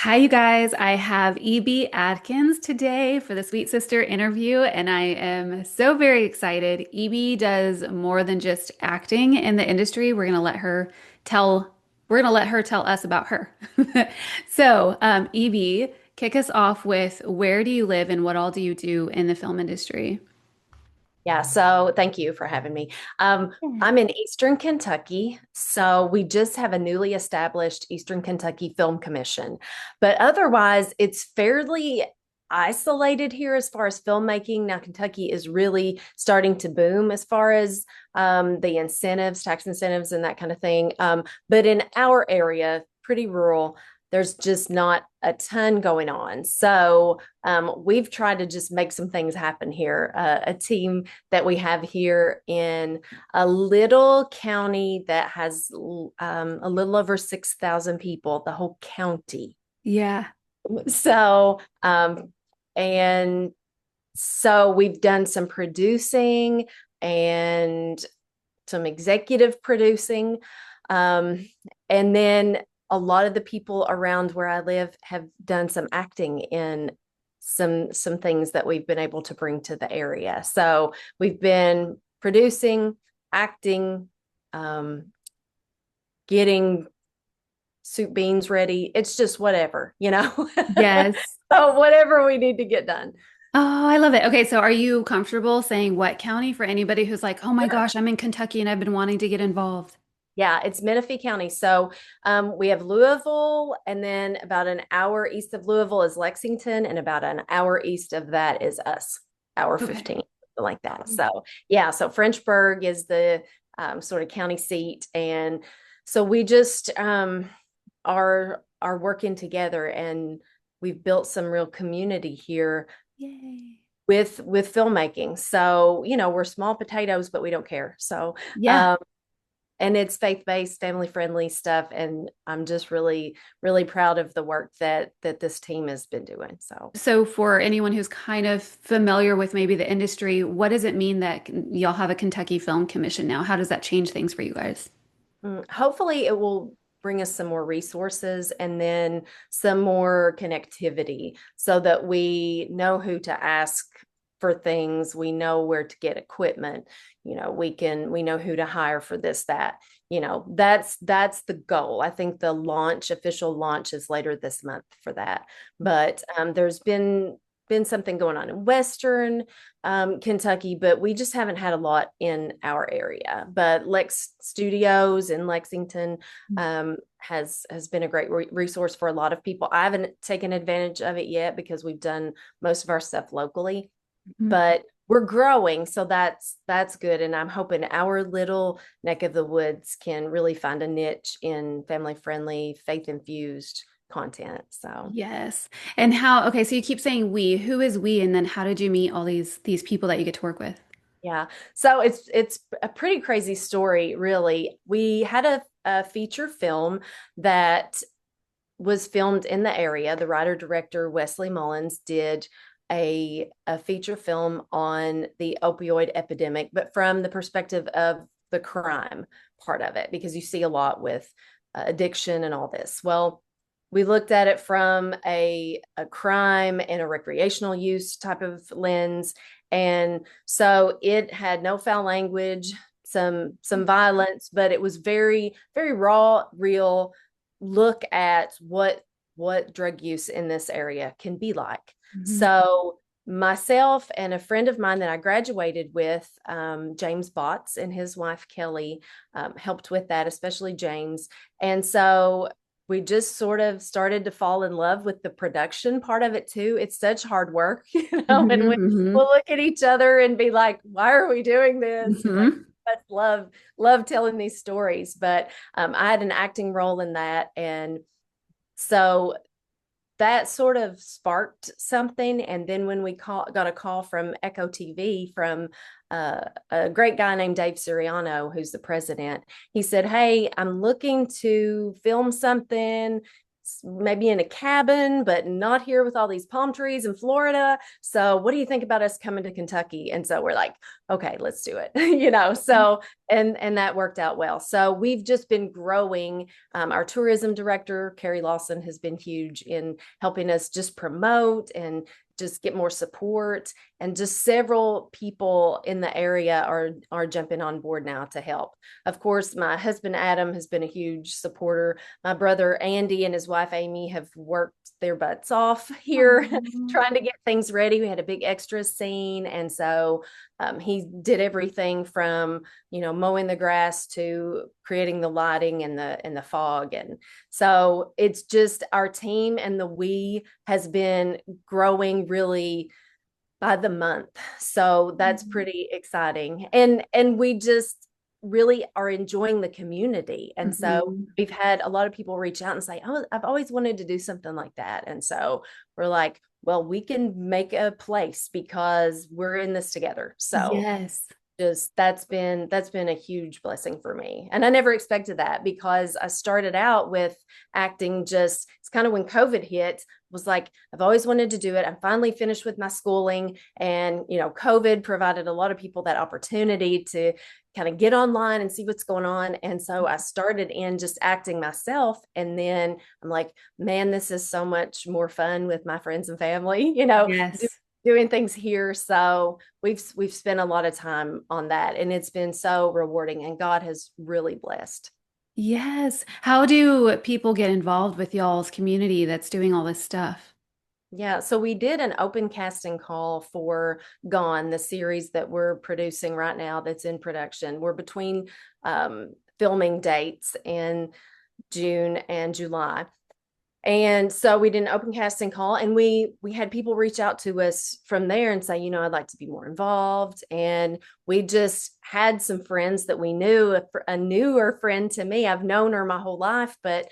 Hi, you guys. I have Ebie Adkins today for the Sweet Sister interview, and I am so very excited. Ebie does more than just acting in the industry. Tell, we're gonna let her tell us about her. So, Evie, kick us off with where do you live and what all do you do in the film industry? Yeah, so thank you for having me. Yeah. I'm in Eastern Kentucky, so we just have a newly established Eastern Kentucky Film Commission. But otherwise, it's fairly isolated here as far as filmmaking. Now, Kentucky is really starting to boom as far as the incentives, tax incentives, and that kind of thing. But in our area, pretty rural, there's just not a ton going on. So we've tried to just make some things happen here. A team that we have here in a little county that has a little over 6,000 people, the whole county. Yeah. So, and so we've done some producing and some executive producing. Um, and then a lot of the people around where I live have done some acting in some things that we've been able to bring to the area. So we've been producing, acting, um, getting soup beans ready. It's just whatever, you know. Yes. So whatever we need to get done. Oh, I love it. Okay, so are you comfortable saying what county for anybody who's like, oh my gosh, I'm in Kentucky and I've been wanting to get involved? Yeah, it's Menifee County. So we have Louisville, and then about an hour east of Louisville is Lexington, and about an hour east of that is us, hour Okay. 15, something like that. So yeah, so Frenchburg is the sort of county seat, and so we just are working together, and we've built some real community here Yay. with filmmaking. So we're small potatoes, but we don't care. So Yeah. um, and it's faith-based, family-friendly stuff, and I'm just really really proud of the work that this team has been doing. So So for anyone who's kind of familiar with maybe the industry, what does it mean that y'all have a Kentucky Film Commission now? How does that change things for you guys? hopefully it will bring us some more resources and then some more connectivity so that we know who to ask for things. We know where to get equipment. We know who to hire for this, that. That's the goal. I think the official launch is later this month for that. But there's been something going on in Western Kentucky, but we just haven't had a lot in our area. But Lex Studios in Lexington has been a great resource for a lot of people. I haven't taken advantage of it yet because we've done most of our stuff locally, Mhm. but we're growing, so that's good. And I'm hoping our little neck of the woods can really find a niche in family friendly, faith infused content. So Yes. And okay, so you keep saying we. Who is we? And then how did you meet all these people that you get to work with? yeah. So it's a pretty crazy story, really. We had a feature film that was filmed in the area. The writer director Wesley Mullins did a feature film on the opioid epidemic, but from the perspective of the crime part of it, because you see a lot with addiction and all this. Well, we looked at it from a crime and a recreational use type of lens. And so it had no foul language, some violence, but it was very, very raw, real look at what drug use in this area can be like. Mhm. So myself and a friend of mine that I graduated with, James Botts and his wife Kelly, helped with that, especially James. And so we just sort of started to fall in love with the production part of it too. It's such hard work, and we'll Mhm. look at each other and be like, why are we doing this? And like, Mhm. I love telling these stories. But I had an acting role in that, and so that sort of sparked something. And then when got a call from Echo TV from a great guy named Dave Siriano, who's the president, he said, "Hey, I'm looking to film something. Maybe in a cabin, but not here with all these palm trees in Florida. So, what do you think about us coming to Kentucky?" And so we're like, "Okay, let's do it." So and that worked out well. So we've just been growing. Our tourism director, Carrie Lawson, has been huge in helping us just promote and just get more support. And just several people in the area are jumping on board now to help. Of course, my husband Adam has been a huge supporter. My brother Andy and his wife Amy have worked their butts off here Aw. trying to get things ready. We had a big extra scene, and so he did everything from mowing the grass to creating the lighting and the fog. And so it's just our team, and the we has been growing really by the month. So that's pretty exciting. And we just really are enjoying the community. And so Mhm. we've had a lot of people reach out and say, "Oh, I've always wanted to do something like that." And so we're like, well, we can make a place because we're in this together. So Yes. just that's been a huge blessing for me. And I never expected that, because I started out with acting, just it's kind of when COVID hit, was like, I've always wanted to do it. I'm finally finished with my schooling, and COVID provided a lot of people that opportunity to kind of get online and see what's going on. And so I started in just acting myself, and then I'm like, man, this is so much more fun with my friends and family, Yes. doing things here. So we've spent a lot of time on that, and it's been so rewarding, and God has really blessed. Yes. How do people get involved with y'all's community that's doing all this stuff? Yeah, so we did an open casting call for Gone, the series that we're producing right now that's in production. We're between filming dates in June and July. And so we did an open casting call, and we had people reach out to us from there and say, I'd like to be more involved. And we just had some friends that we knew, a newer friend to me. I've known her my whole life, but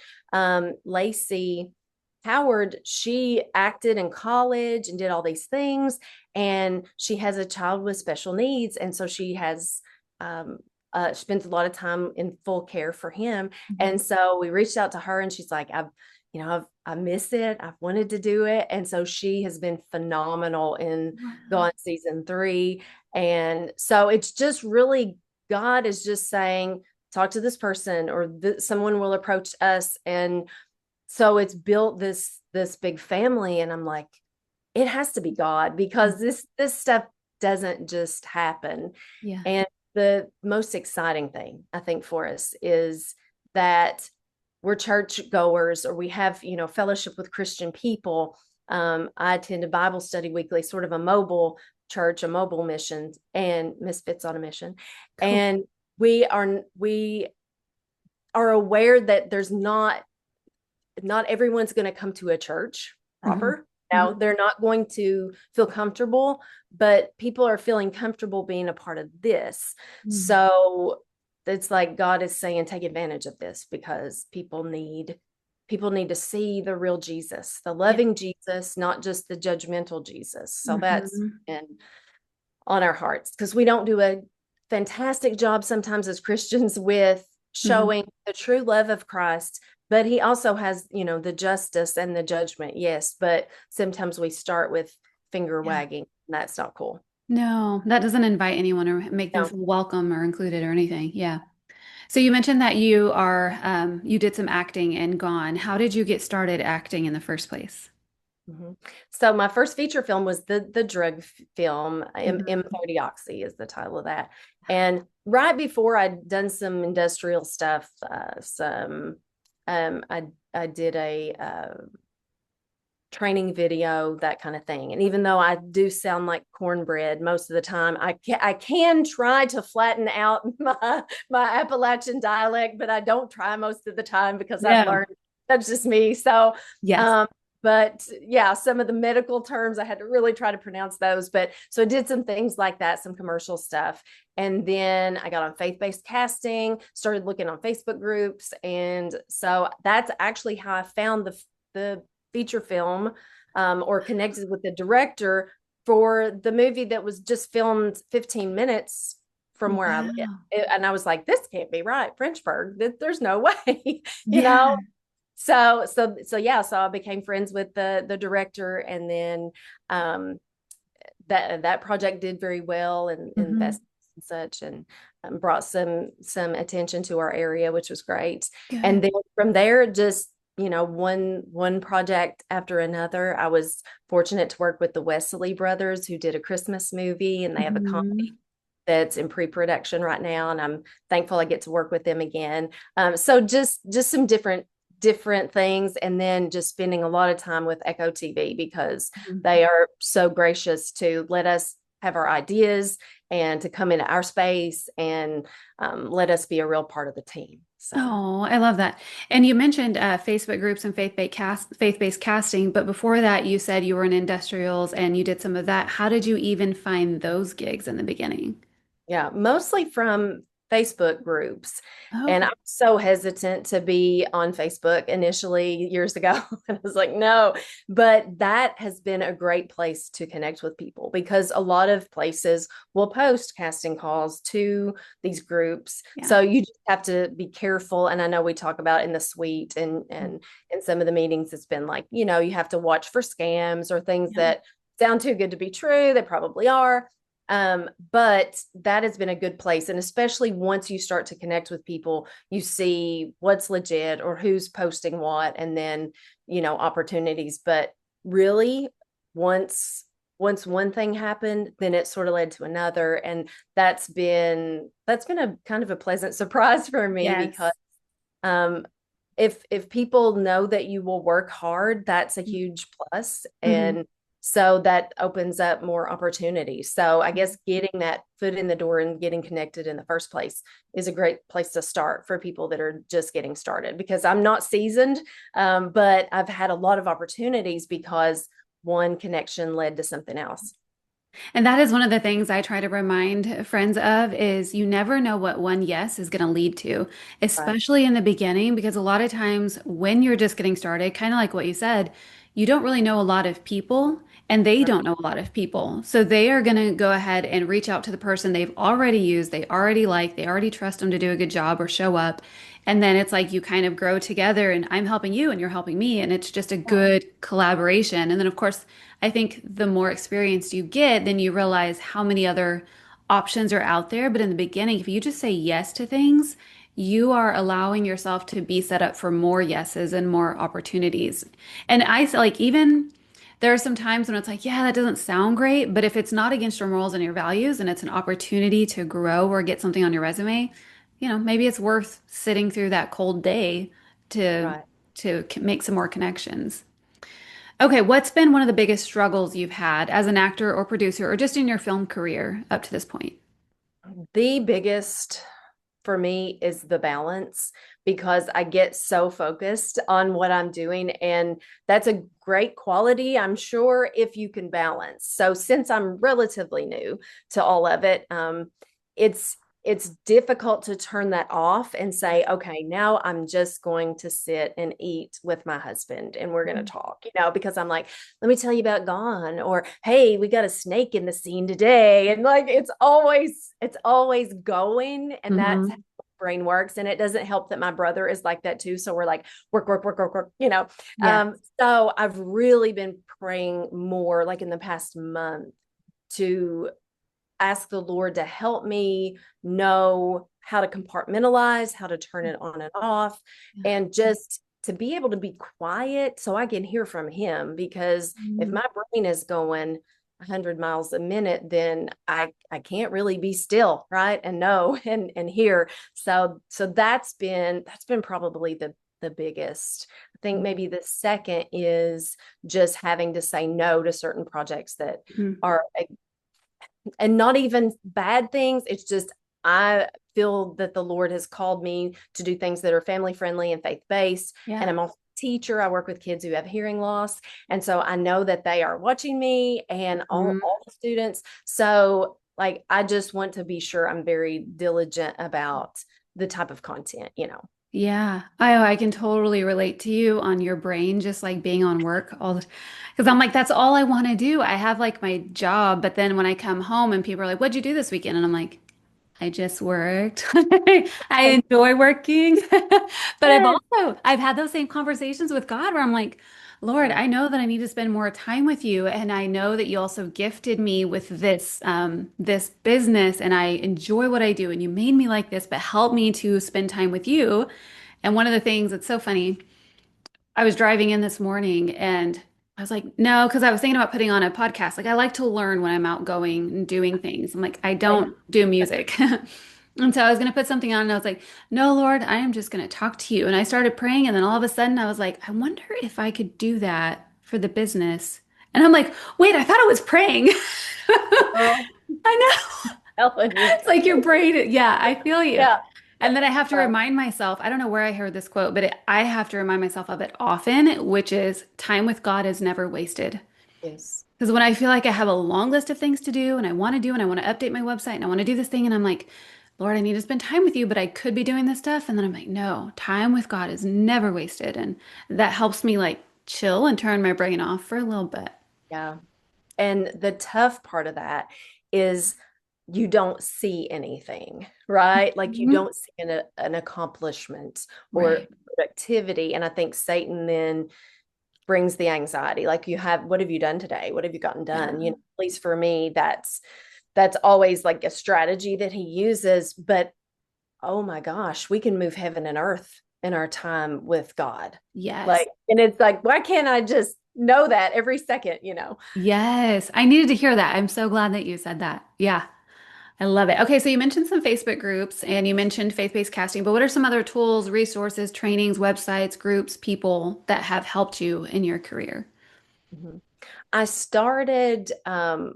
Lacey Howard, she acted in college and did all these things, and she has a child with special needs, and so she has spends a lot of time in full care for him. Mhm. And so we reached out to her, and she's like, I miss it. I've wanted to do it. And so she has been phenomenal in Wow. Gone season 3. And so it's just really, God is just saying, talk to this person, or someone will approach us. And so it's built this big family. And I'm like, it has to be God, because this stuff doesn't just happen. Yeah. And the most exciting thing, I think, for us is that we're church goers, or we have, fellowship with Christian people. I attend a Bible study weekly, sort of a mobile church, a mobile mission, and Misfits on a Mission. Cool. And we are aware that there's not everyone's going to come to a church Hmm. proper. Now, Hmm. they're not going to feel comfortable, but people are feeling comfortable being a part of this. Mm. So it's like God is saying, take advantage of this, because people need to see the real Jesus, the Yeah. loving Jesus, not just the judgmental Jesus. So that's Hmm. been on our hearts, because we don't do a fantastic job sometimes as Christians with Hmm. showing the true love of Christ. But he also has, the justice and the judgment, yes. But sometimes we start with finger Yeah. wagging, and that's not cool. No, that doesn't invite anyone or make them No. feel welcome or included or anything. Yeah. So you mentioned that you did some acting and Gone. How did you get started acting in the first place? Mhm. So my first feature film was the drug film. Mhm. M30 Oxy is the title of that. And right before I'd done some industrial stuff, I did a training video, that kind of thing. And even though I do sound like cornbread most of the time, I can try to flatten out my Appalachian dialect, but I don't try most of the time, because I've No. learned that's just me. So Yes. um but yeah, some of the medical terms I had to really try to pronounce those. But so I did some things like that, some commercial stuff. And then I got on faith-based casting, started looking on Facebook groups. And so that's actually how I found the feature film, or connected with the director for the movie that was just filmed 15 minutes from where I live. Wow. And I was like, this can't be right. Frenchburg, there's no way, you know? Yeah. So yeah, so I became friends with the director. And then that project did very well, and Hmm. invest and such, and brought some attention to our area, which was great. And Good. then from there, just one project after another. I was fortunate to work with the Wesley brothers, who did a Christmas movie, and they have a comedy Mhm. that's in pre-production right now, and I'm thankful I get to work with them again. So just some different things, and then just spending a lot of time with Echo TV because they are so gracious to let us have our ideas and to come into our space and let us be a real part of the team. So Oh, I love that. And you mentioned Facebook groups and faith-based casting, but before that, you said you were in industrials and you did some of that. How did you even find those gigs in the beginning? yeah, mostly from Facebook groups. And Okay. I'm so hesitant to be on Facebook initially years ago. And I was like, no, but that has been a great place to connect with people because a lot of places will post casting calls to these groups. Yeah. So you just have to be careful. And I know we talk about in the suite and in some of the meetings, it's been like, you have to watch for scams or things Yeah. that sound too good to be true. They probably are. But that has been a good place. And especially once you start to connect with people, you see what's legit or who's posting what, and then, opportunities. But really, once one thing happened, then it sort of led to another. And that's been a kind of a pleasant surprise for me because Yes. um if people know that you will work hard, that's a huge plus. Hmm. And so that opens up more opportunities. So I guess getting that foot in the door and getting connected in the first place is a great place to start for people that are just getting started, because I'm not seasoned, but I've had a lot of opportunities because one connection led to something else. And that is one of the things I try to remind friends of is you never know what one yes is going to lead to, Right. especially in the beginning, because a lot of times when you're just getting started, kind of like what you said, you don't really know a lot of people and they Right. don't know a lot of people. So they are going to go ahead and reach out to the person they've already used, they already like, they already trust them to do a good job or show up. And then it's like you kind of grow together and I'm helping you and you're helping me. And it's just a good collaboration. And then, of course, I think the more experienced you get, then you realize how many other options are out there. But in the beginning, if you just say yes to things, you are allowing yourself to be set up for more yeses and more opportunities. And I feel like even there are some times when it's like, yeah, that doesn't sound great, but if it's not against your morals and your values and it's an opportunity to grow or get something on your resume, maybe it's worth sitting through that cold day to Right. make some more connections. Okay, what's been one of the biggest struggles you've had as an actor or producer or just in your film career up to this point? The biggest for me is the balance, because I get so focused on what I'm doing. And that's a great quality, I'm sure, if you can balance. So since I'm relatively new to all of it, it's it's difficult to turn that off and say, okay, now I'm just going to sit and eat with my husband and we're going to talk, because I'm like, let me tell you about Gone, or hey, we got a snake in the scene today. And like it's always going. And that's how Mm-hmm. my brain works. And it doesn't help that my brother is like that too. So we're like, work, work, work, work, work. Yeah. So I've really been praying more, like in the past month, to ask the Lord to help me know how to compartmentalize, how to turn it on and off, Yeah. and just to be able to be quiet so I can hear from Him. Because if Mhm. my brain is going 100 miles a minute, then I can't really be still, right? And know and hear. So that's been probably the biggest. I think maybe the second is just having to say no to certain projects that Mhm. are, and not even bad things. It's just I feel that the Lord has called me to do things that are family friendly and faith based. And Yeah. I'm also a teacher. I work with kids who have hearing loss. And so I know that they are watching me and all, Mhm. all the students. So like I just want to be sure I'm very diligent about the type of content. Yeah. I can totally relate to you on your brain just like being on work all the because I'm like, that's all I want to do. I have like my job, but then when I come home and people are like, what'd you do this weekend? And I'm like, I just worked. I enjoy working. But Yes. I've had those same conversations with God where I'm like, Lord, Yeah. I know that I need to spend more time with you, and I know that you also gifted me with this business, and I enjoy what I do, and you made me like this, but help me to spend time with you. And one of the things that's so funny, I was driving in this morning, and I was like, no, because I was thinking about putting on a podcast. Like I like to learn when I'm out going and doing things. I'm like, I Like, don't do music. And so I was going to put something on and I was like, no, Lord, I am just going to talk to you. And I started praying. And then all of a sudden I was like, I wonder if I could do that for the business. And I'm like, wait, I thought I was praying. girl, I know. telling you. It's like your brain. Yeah, I feel you. Yeah. And then I have to Uh, remind myself, I don't know where I heard this quote, but I have to remind myself of it often, which is time with God is never wasted. yes. Because when I feel like I have a long list of things to do and I want to do and I want to update my website and I want to do this thing and I'm like, Lord, I need to spend time with you, but I could be doing this stuff. And then I'm like, no, time with God is never wasted. And that helps me like chill and turn my brain off for a little bit. Yeah. And the tough part of that is you don't see anything, right? Like you Mhm. don't see an accomplishment or Right. productivity. And I think Satan then brings the anxiety. Like you have, what have you done today? What have you gotten done? Yeah. At least for me, that's always like a strategy that he uses. But oh my gosh, we can move heaven and earth in our time with God. Yes. Like, and it's like, why can't I just know that every second? Yes. I needed to hear that. I'm so glad that you said that. Yeah. I love it. Okay, so you mentioned some Facebook groups and you mentioned faith-based casting, but what are some other tools, resources, trainings, websites, groups, people that have helped you in your career? Mhm. I started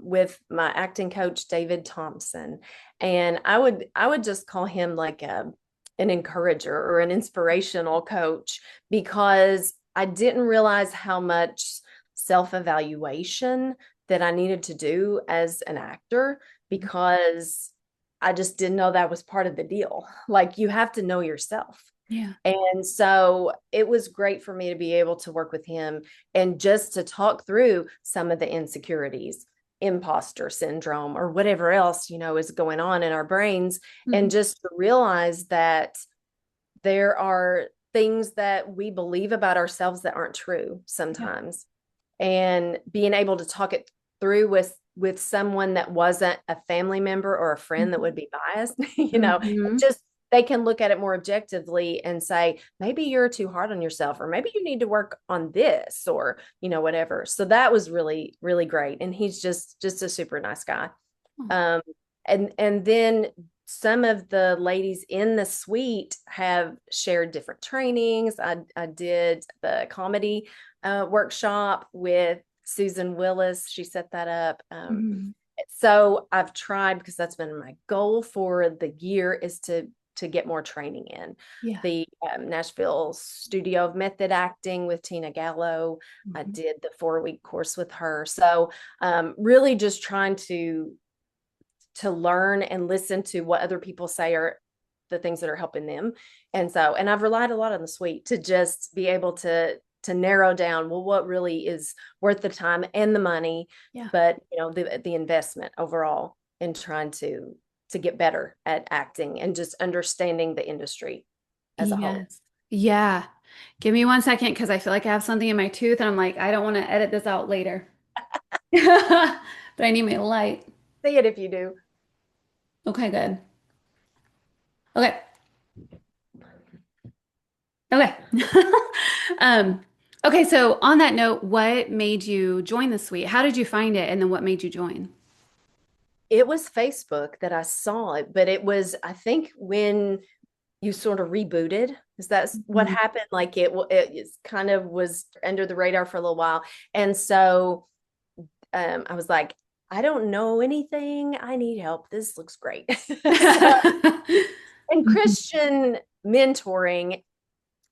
with my acting coach, David Thompson, and I would just call him like an encourager or an inspirational coach because I didn't realize how much self-evaluation that I needed to do as an actor because I just didn't know that was part of the deal. Like you have to know yourself. Yeah. And so it was great for me to be able to work with him and just to talk through some of the insecurities, imposter syndrome, or whatever else, is going on in our brains. And Mhm. just to realize that there are things that we believe about ourselves that aren't true Yeah. sometimes. And being able to talk it through with someone that wasn't a family member or a friend that would be biased, Mm-hmm. just they can look at it more objectively and say, maybe you're too hard on yourself, or maybe you need to work on this, or whatever. So that was really, really great. And he's just a super nice guy. Oh. Um, and then some of the ladies in the suite have shared different trainings. I did the comedy workshop with Susan Willis. She set that up. Mhm. So I've tried because that's been my goal for the year is to get more training in. Yeah. The Nashville Studio of Method Acting with Tina Gallo. I Mhm. did the 4-week course with her. So really just trying to learn and listen to what other people say are the things that are helping them. And I've relied a lot on the suite to just be able to narrow down, well, what really is worth the time and the money, Yeah. but the investment overall in trying to get better at acting and just understanding the industry as a whole. Yes. Yeah. Give me 1 second because I feel like I have something in my tooth and I'm like, I don't want to edit this out later. But I need my light. See it if you do. Okay, good. Okay. Okay. Um, okay, so on that note, what made you join the suite? How did you find it? And then what made you join? It was Facebook that I saw it, but it was, I think, when you sort of rebooted. Is that what Mhm. happened? Like it kind of was under the radar for a little while. And so I was like, I don't know anything. I need help. This looks great. So, and Mhm. Christian mentoring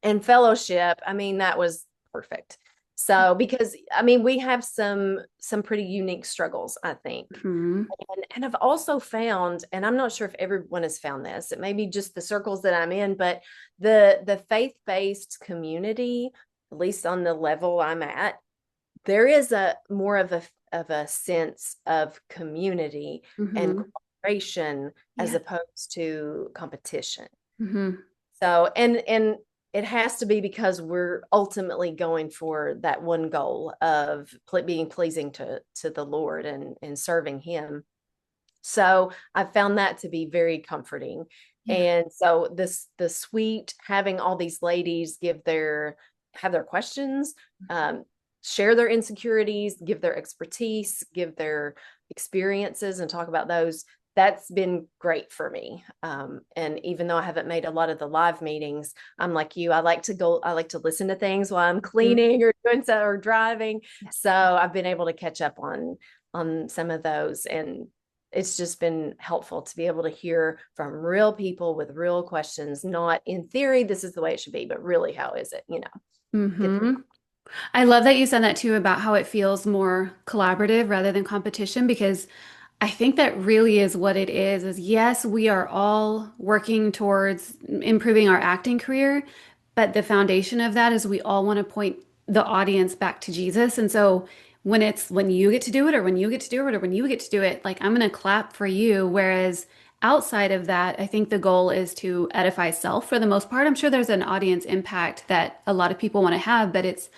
and fellowship, I mean, that was perfect. So because I mean, we have some pretty unique struggles, I think. Mhm. And I've also found, and I'm not sure if everyone has found this, it may be just the circles that I'm in, but the faith-based community, at least on the level I'm at, there is a more of a sense of community and Mhm. cooperation as Yeah. opposed to competition. Mhm. So and it has to be because we're ultimately going for that one goal of being pleasing to the Lord and serving Him. So I found that to be very comforting. Yeah. And so the suite, having all these ladies have their questions, um, share their insecurities, give their expertise, give their experiences, and talk about those. That's been great for me. And even though I haven't made a lot of the live meetings, I'm like you. I like to listen to things while I'm Mhm. cleaning or doing so or driving. Yeah. So I've been able to catch up on some of those, and it's just been helpful to be able to hear from real people with real questions, not in theory, this is the way it should be, but really, how is it, get Hmm. I love that you said that too about how it feels more collaborative rather than competition because I think that really is what it is yes, we are all working towards improving our acting career, but the foundation of that is we all want to point the audience back to Jesus. And so when you get to do it or when you get to do it or when you get to do it, like I'm going to clap for you. Whereas outside of that, I think the goal is to edify self for the most part. I'm sure there's an audience impact that a lot of people want to have, but it's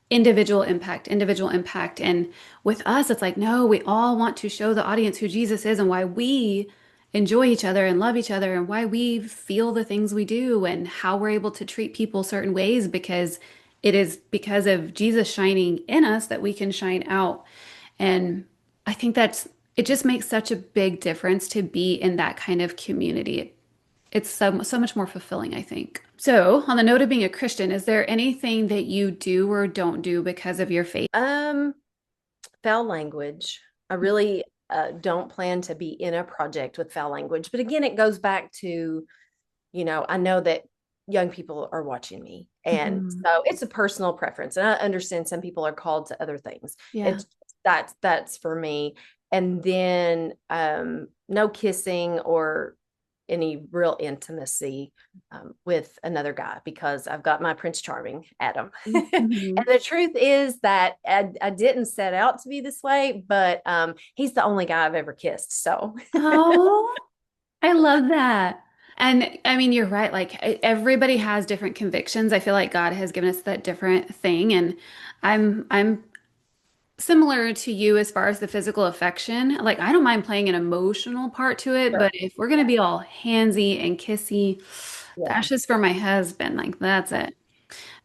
individual impact, individual impact. And with us, it's like, no, we all want to show the audience who Jesus is and why we enjoy each other and love each other and why we feel the things we do and how we're able to treat people certain ways because it is because of Jesus shining in us that we can shine out. And I think it just makes such a big difference to be in that kind of community. It's so much more fulfilling, I think. So, on the note of being a Christian, is there anything that you do or don't do because of your faith? um foul language. I really don't plan to be in a project with foul language, but again, it goes back to, I know that young people are watching me, and Mhm. so it's a personal preference, and I understand some people are called to other things. Yeah. It's that's for me. And then no kissing or any real intimacy with another guy, because I've got my Prince Charming, Adam. And Mhm. the truth is that I didn't set out to be this way, but he's the only guy I've ever kissed. So Oh, I love that. And I mean, you're right. Like everybody has different convictions. I feel like God has given us that different thing. And I'm similar to you as far as the physical affection. Like I don't mind playing an emotional part to it, sure. but if we're gonna be all handsy and kissy, Yeah. that's just for my husband. Like that's it.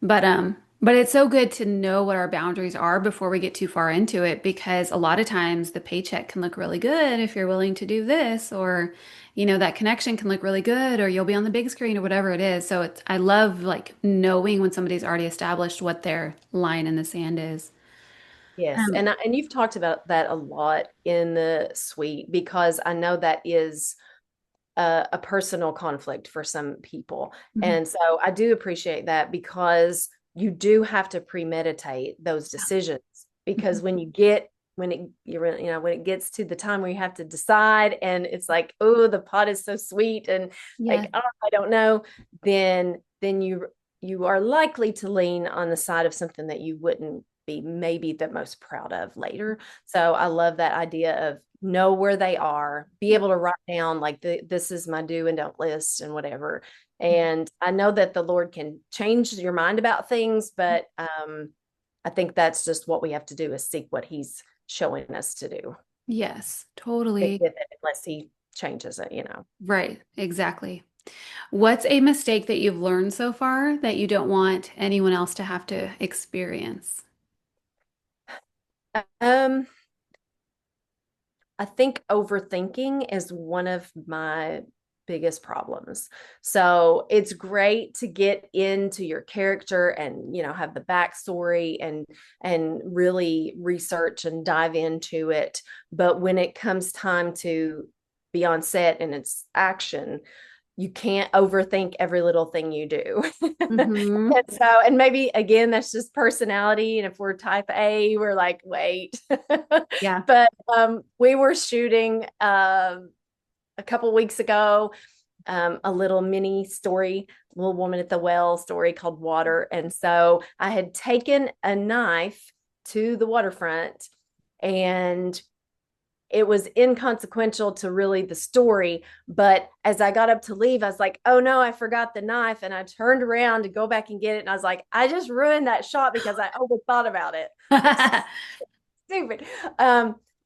But it's so good to know what our boundaries are before we get too far into it because a lot of times the paycheck can look really good if you're willing to do this, or that connection can look really good, or you'll be on the big screen or whatever it is. So I love like knowing when somebody's already established what their line in the sand is. Yes, Um, and you've talked about that a lot in the suite, because I know that is a personal conflict for some people. mhm. And so I do appreciate that, because you do have to premeditate those decisions, because when it gets to the time where you have to decide, and it's like, oh, the pot is so sweet, and Yeah. like, oh, I don't know, then you are likely to lean on the side of something that you wouldn't be maybe the most proud of later. So I love that idea of know where they are, be Yep. able to write down like this is my do and don't list and whatever. And I know that the Lord can change your mind about things, but I think that's just what we have to do, is seek what He's showing us to do. Yes, Stick totally. with it unless He changes it. Right. Exactly. What's a mistake that you've learned so far that you don't want anyone else to have to experience? Um, I think overthinking is one of my biggest problems. So it's great to get into your character and have the backstory and really research and dive into it. But when it comes time to be on set and it's action, you can't overthink every little thing you do. Hmm. And maybe again, that's just personality. And if we're type A, we're like, wait. Yeah. But we were shooting a couple weeks ago, a little mini story, Little Woman at the Well story called Water. And so I had taken a knife to the waterfront, and it was inconsequential to really the story. But as I got up to leave, I was like, oh no, I forgot the knife. And I turned around to go back and get it. And I was like, I just ruined that shot because I overthought about it. Like, stupid.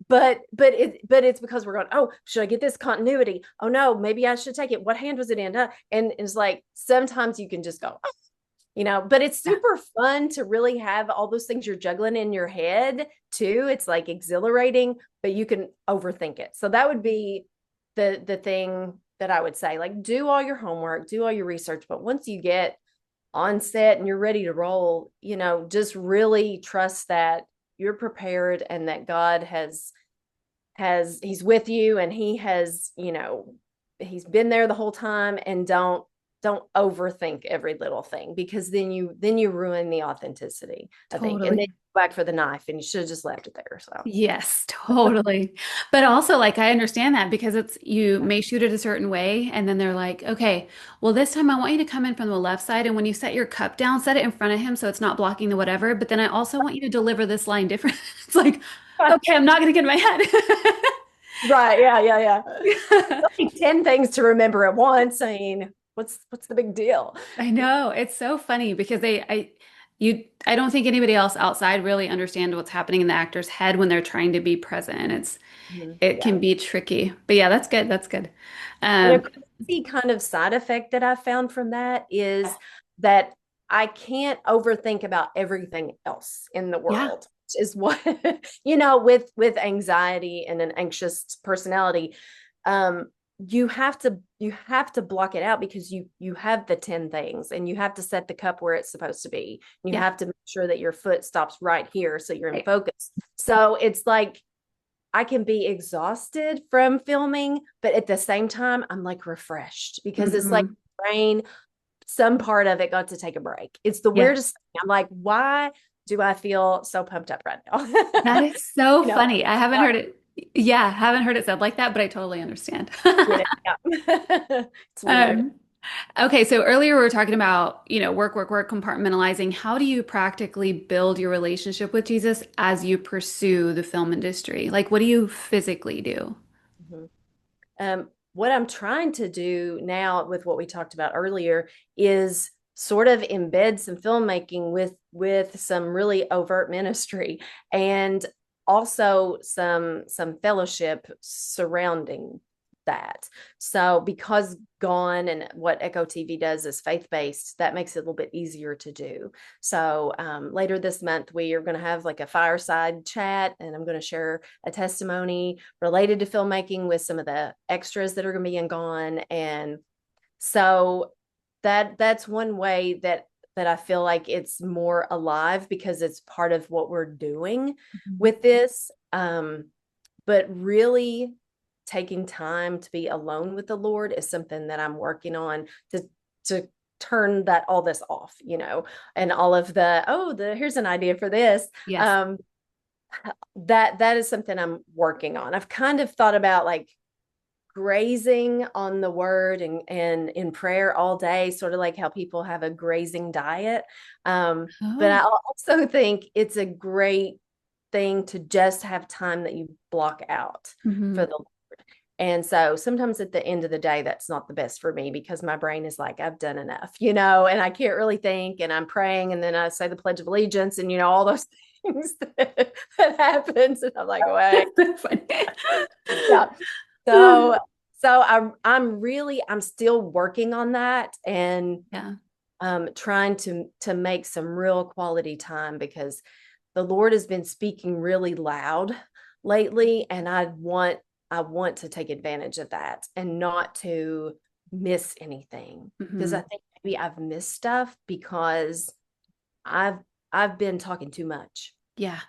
But it's because we're going, oh, should I get this continuity? Oh no, maybe I should take it. What hand was it in? And it's like sometimes you can just go, oh, but it's super fun to really have all those things you're juggling in your head too. It's like exhilarating, but you can overthink it. So that would be the thing that I would say, like, do all your homework, do all your research, but once you get on set and you're ready to roll, just really trust that you're prepared and that God has he's with you, and he has, he's been there the whole time. And don't overthink every little thing, because then you ruin the authenticity, I think. And then Totally. go back for the knife and you should have just left it there. So Yes, totally. But also, like, I understand that because it's you may shoot it a certain way, and then they're like, okay, well, this time I want you to come in from the left side. And when you set your cup down, set it in front of him so it's not blocking the whatever. But then I also want you to deliver this line different. It's like, okay, I'm not going to get in my right, yeah. head. Like 10 things to remember at once. I mean, what's the big deal? I know. It's so funny because I don't think anybody else outside really understands what's happening in the actor's head when they're trying to be present. It Yeah. can be tricky. But yeah, that's good. That's good. And a Um, crazy kind of side effect that I found from that is that I can't overthink about everything else in the yeah. world, which is what, with anxiety and an anxious personality. Um, you have to block it out, because you have the 10 things, and you have to set the cup where it's supposed to be. You Yeah. have to make sure that your foot stops right here so you're in Right. focus. So it's like I can be exhausted from filming, but at the same time, I'm like refreshed, because it's like Mhm. brain, some part of it got to take a break. It's the Yeah. weirdest thing. I'm like, why do I feel so pumped up right now? That is so you know, funny. I haven't like, heard it. Yeah, haven't heard it said like that, but I totally understand. get it. Yeah. It's weird. Um, okay, so earlier we were talking about, work, work, work, compartmentalizing. How do you practically build your relationship with Jesus as you pursue the film industry? Like, what do you physically do? Mhm. What I'm trying to do now, with what we talked about earlier, is sort of embed some filmmaking with some really overt ministry, and also some fellowship surrounding that. So because Gone and what Echo TV does is faith-based, that makes it a little bit easier to do. So later this month, we are going to have like a fireside chat, and I'm going to share a testimony related to filmmaking with some of the extras that are going to be in Gone. And so that's one way that I feel like it's more alive, because it's part of what we're doing Mhm. with this. But really taking time to be alone with the Lord is something that I'm working on to turn that all this off, and all of the here's an idea for this. Yes. Um, that is something I'm working on. I've kind of thought about like grazing on the word and in prayer all day, sort of like how people have a grazing diet. But Oh. I also think it's a great thing to just have time that you block out for Hmm. the Lord. And so sometimes at the end of the day, that's not the best for me, because my brain is like, I've done enough, and I can't really think, and I'm praying, and then I say the Pledge of Allegiance, and all those things that happens. And I'm like, wait, That's funny. yeah. So I'm still working on that, and Yeah. trying to make some real quality time, because the Lord has been speaking really loud lately, and I want to take advantage of that and not to miss anything, because I Hmm. think maybe I've missed stuff because I've I've been talking too much, Yeah.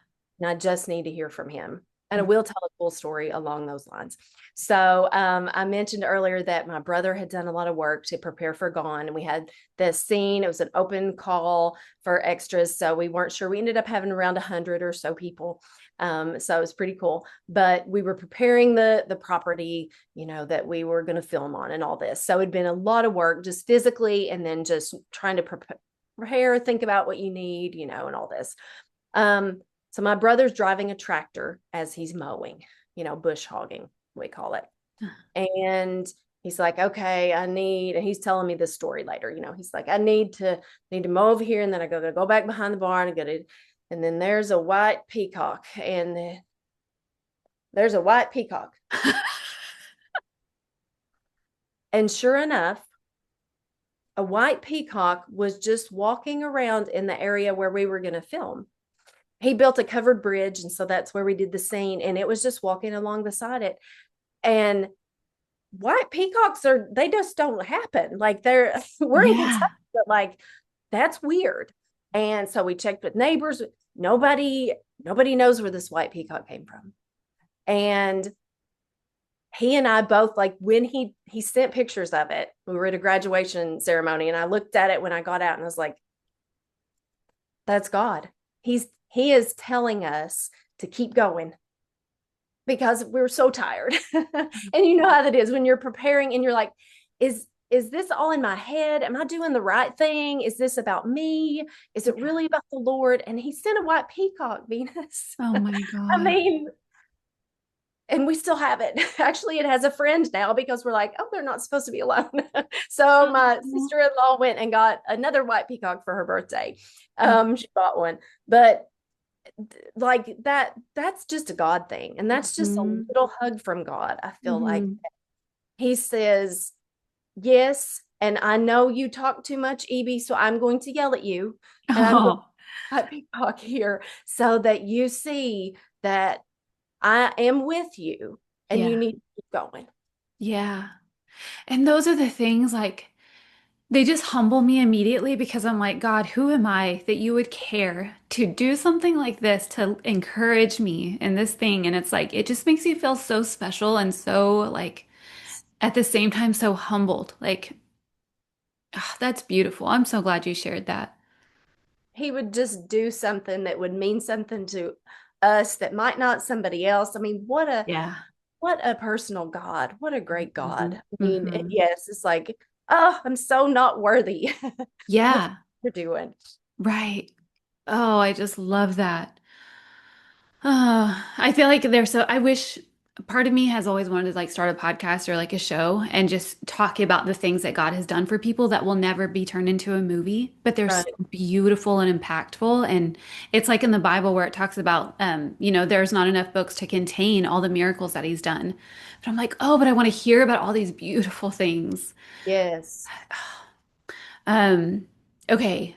and I just need to hear from him. And I will tell a cool story along those lines. So I mentioned earlier that my brother had done a lot of work to prepare for Gone, and we had this scene. It was an open call for extras, so we weren't sure. We ended up having around 100 or so people, so it was pretty cool. But we were preparing the property, that we were going to film on, and all this. So it'd been a lot of work, just physically, and then just trying to prepare, think about what you need, and all this. So my brother's driving a tractor as he's mowing. bush hogging, we call it. And he's like, okay, and he's telling me this story later. He's like, I need to mow over here, and then I go back behind the barn and then there's a white peacock, and there's a white peacock. And sure enough, a white peacock was just walking around in the area where we were going to film. He built a covered bridge, and so that's where we did the scene, and it was just walking along beside it. And white peacocks they just don't happen. Like we're in Yeah. Kentucky, but like that's weird. And so we checked with neighbors. Nobody knows where this white peacock came from. And he and I both, like, when he sent pictures of it, we were at a graduation ceremony, and I looked at it when I got out, and I was like, that's God. He is telling us to keep going, because we're so tired. And you know how that is when you're preparing and you're like, is this all in my head? Am I doing the right thing? Is this about me? Is it really about the Lord? And he sent a white peacock, Venus. Oh my I God. mean, and we still have it. Actually, it has a friend now, because we're like, oh, they're not supposed to be alone. So my Oh, sister-in-law went and got another white peacock for her birthday. She bought one. But like that's just a God thing, and that's just a mhm, little hug from God. I feel like mhm. he says, yes, and I know you talk too much, Ebie, so I'm going to yell at you, and I'm going Oh, to peacock here, so that you see that I am with you, and you yeah. need to keep going. Yeah. And those are the things like they just humble me immediately because I'm like, God, who am I that you would care to do something like this to encourage me in this thing? And it's like, it just makes you feel so special and so like at the same time so humbled. Like, ah, that's beautiful. I'm so glad you shared that. He would just do something that would mean something to us that might not somebody else. I mean, Yeah. what a personal God. What a great Hmm. God. I mean, Hmm. yes, it's like, oh, I'm so not worthy of what Yeah. you're doing. Right. Oh, I just love that. I feel like there's so I wish part of me has always wanted to like start a podcast or like a show and just talk about the things that God has done for people that will never be turned into a movie, but they're so Right. beautiful and impactful. And it's like in the Bible where it talks about, there's not enough books to contain all the miracles that he's done. But I'm like, oh, but I want to hear about all these beautiful things. Yes. Um, okay.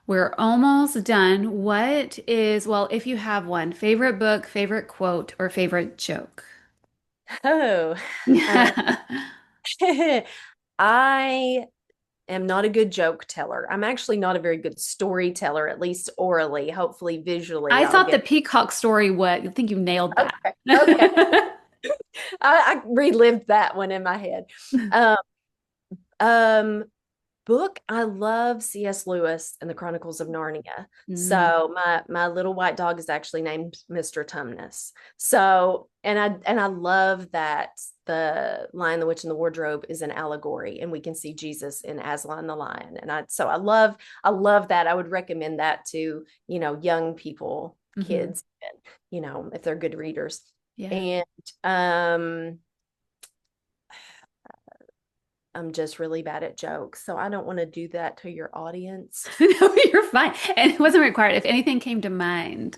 We're almost done. Well, if you have one, favorite book, favorite quote, or favorite joke? Oh, uh, I am not a good joke teller. I'm actually not a very good storyteller, at least orally. Hopefully, visually, I I'll thought the get. peacock story, what? I think you nailed that. Okay. Okay. I relived that one in my head. Um, um, book, I love C.S. Lewis and the Chronicles of Narnia. Mm, So my little white dog is actually named Mr. Tumnus. So and I love that the Lion, the Witch, and the Wardrobe is an allegory, and we can see Jesus in Aslan the lion. And I love that. I would recommend that to young people, hmm. kids, if they're good readers. Yeah. And um I'm just really bad at jokes, so I don't want to do that to your audience. No, you're fine. And it wasn't required. If anything came to mind,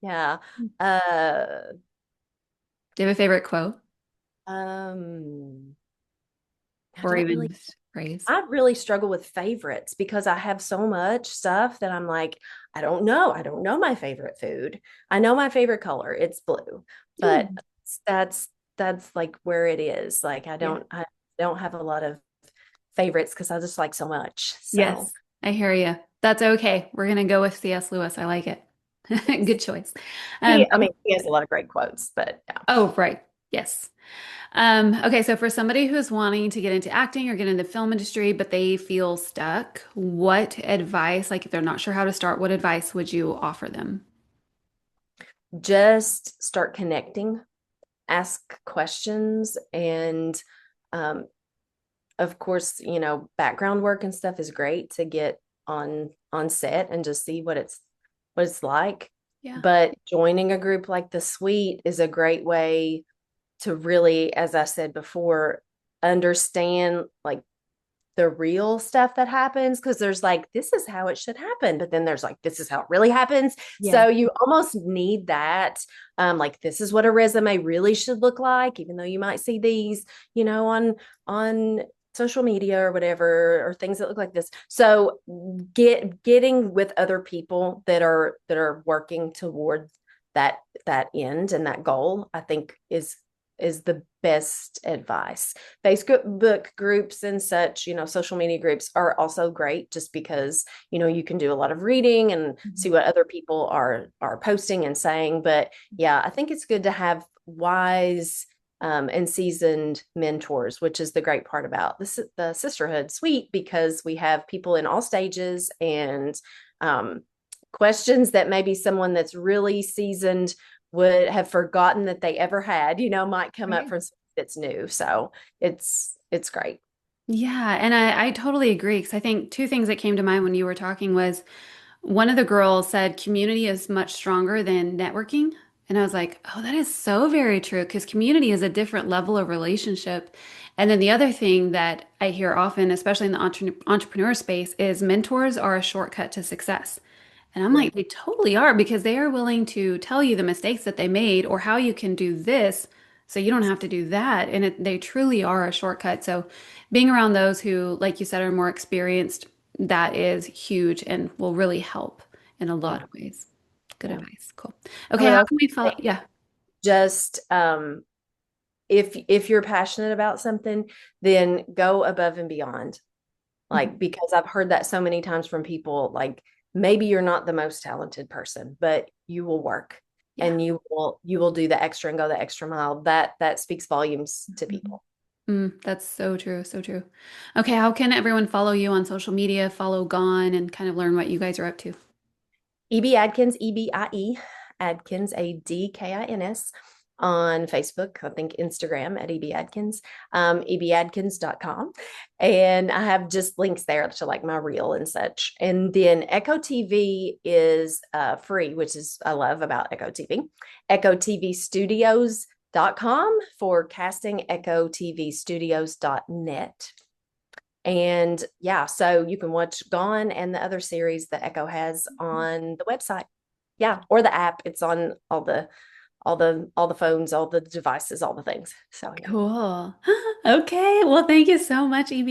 Yeah. do Uh, you have a favorite quote um, I or don't even really, just phrase? I really struggle with favorites, because I have so much stuff that I'm like, I don't know. I don't know my favorite food. I know my favorite color. It's blue, but Ooh. that's that's like where it is. Like Yeah. I don't have a lot of favorites, because I just like so much. So Yes, I hear you. That's okay. We're gonna go with C.S. Lewis. I like it. yes. Good choice. Um, I mean, he has a lot of great quotes, but yeah. oh, right. Yes. Okay, so for somebody who's wanting to get into acting or get into the film industry, but they feel stuck, what advice, like if they're not sure how to start, what advice would you offer them? Just start connecting, ask questions, and um, of course, background work and stuff is great to get on set and just see what it's like. Yeah. But joining a group like the Suite is a great way to really, as I said before, understand like the real stuff that happens, because there's like this is how it should happen, but then there's like this is how it really happens. Yeah. So you almost need that, like this is what a resume really should look like, even though you might see these, on social media or whatever, or things that look like this. So getting with other people that are working towards that end and that goal, I think is the best advice. Facebook groups and such, social media groups are also great, just because, you can do a lot of reading and see Mhm. what other people are posting and saying. But yeah, I think it's good to have wise, and seasoned mentors, which is the great part about the Sisterhood Suite, because we have people in all stages, and um, questions that maybe someone that's really seasoned would have forgotten that they ever had, might come up Right. from something that's new. So it's great. Yeah, and I totally agree because I think two things that came to mind when you were talking was one of the girls said community is much stronger than networking. And I was like, oh, that is so very true because community is a different level of relationship. And then the other thing that I hear often, especially in the entrepreneur space, is mentors are a shortcut to success. And I'm Yeah. like, they totally are because they are willing to tell you the mistakes that they made or how you can do this so you don't have to do that. And they truly are a shortcut. So being around those who, like you said, are more experienced, that is huge and will really help in a lot Yeah. of ways. Good Yeah. advice. Cool. I Okay, would how also can we follow? say, Yeah. just if you're passionate about something, then go above and beyond. Mhm. Like, because I've heard that so many times from people, like maybe you're not the most talented person, but you will work, Yeah. and you will do the extra and go the extra mile. That speaks volumes to Mhm. people. That's so true. So true. Okay, how can everyone follow you on social media, follow Gone, and kind of learn what you guys are up to? Ebie Adkins, Ebie Adkins, Adkins, on Facebook, I think Instagram at Ebie Adkins, ebieadkins.com. And I have just links there to like my reel and such. And then Echo TV is free, which is I love about Echo TV. Echo TV Studios.com for casting, Echo TV Studios.net. And yeah, so you can watch Gone and the other series that Echo has on the website. Yeah, or the app. It's on all the phones, all the devices, all the things. So yeah. Cool. Okay. Well, thank you so much, Evie.